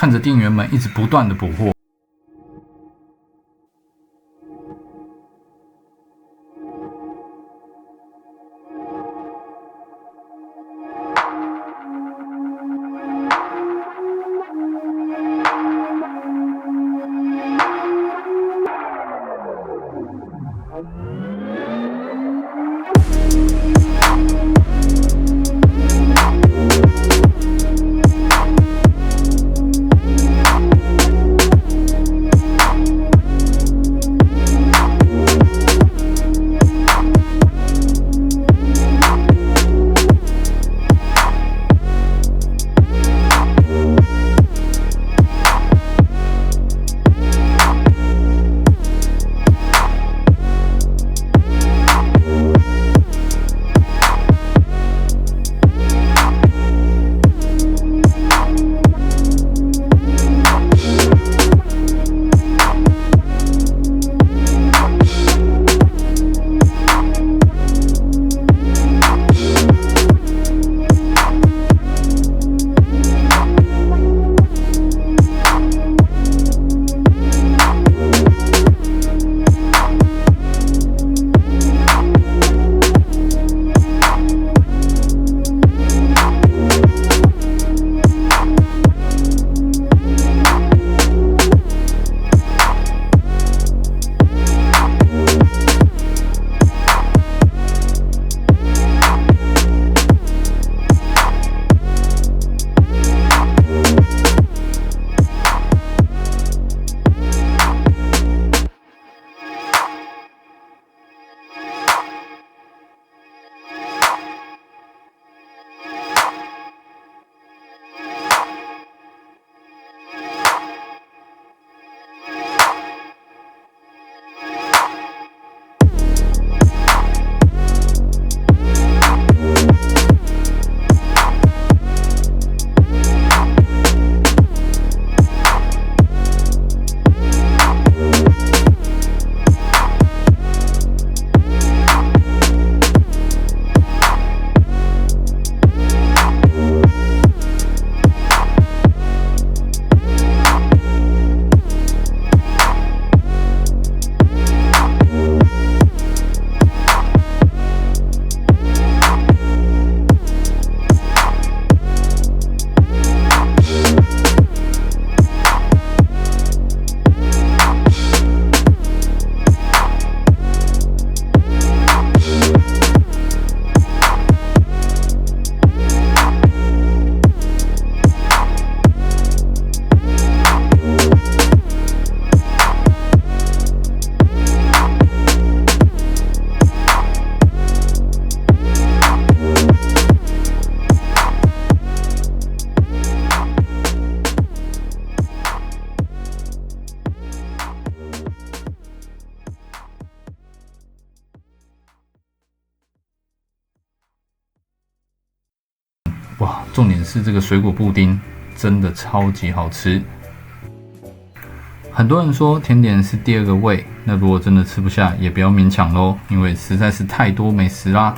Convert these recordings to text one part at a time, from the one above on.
看着店员们一直不断的补货。哇，重点是这个水果布丁真的超级好吃。很多人说甜点是第二个胃，那如果真的吃不下，也不要勉强咯，因为实在是太多美食啦。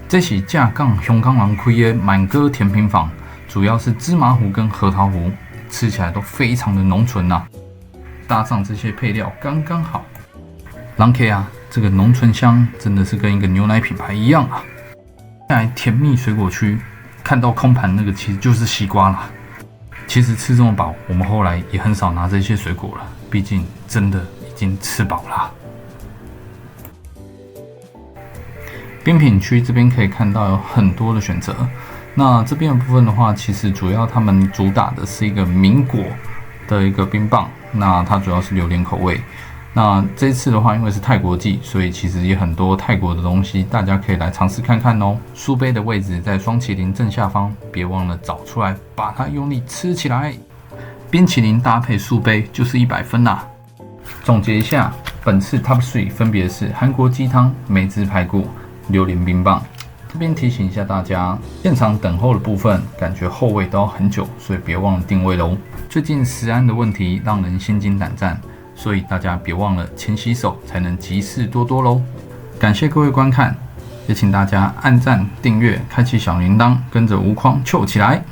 这是正港香港人开的满哥甜品坊，主要是芝麻糊跟核桃糊，吃起来都非常的浓醇呐。搭上这些配料刚刚好。人客啊，这个浓醇香真的是跟一个牛奶品牌一样啊。再来甜蜜水果区，看到空盘那个其实就是西瓜啦。其实吃这么饱，我们后来也很少拿这些水果了，毕竟真的已经吃饱啦。冰品区这边可以看到有很多的选择。那这边的部分的话，其实主要他们主打的是一个民果的一个冰棒，那它主要是榴莲口味。那这次的话，因为是泰国季，所以其实也很多泰国的东西，大家可以来尝试看看哦。书杯的位置在双麒麟正下方，别忘了找出来，把它用力吃起来。冰淇淋搭配素杯就是100分啦。总结一下，本次 Top 3分别是韩国鸡汤、梅子排骨、榴莲冰棒。这边提醒一下大家，现场等候的部分，感觉候位都要很久，所以别忘了定位咯。最近食安的问题让人心惊胆战。所以大家别忘了勤洗手，才能吉事多多咯。感谢各位观看，也请大家按赞、订阅、开启小铃铛，跟着无框揪起来。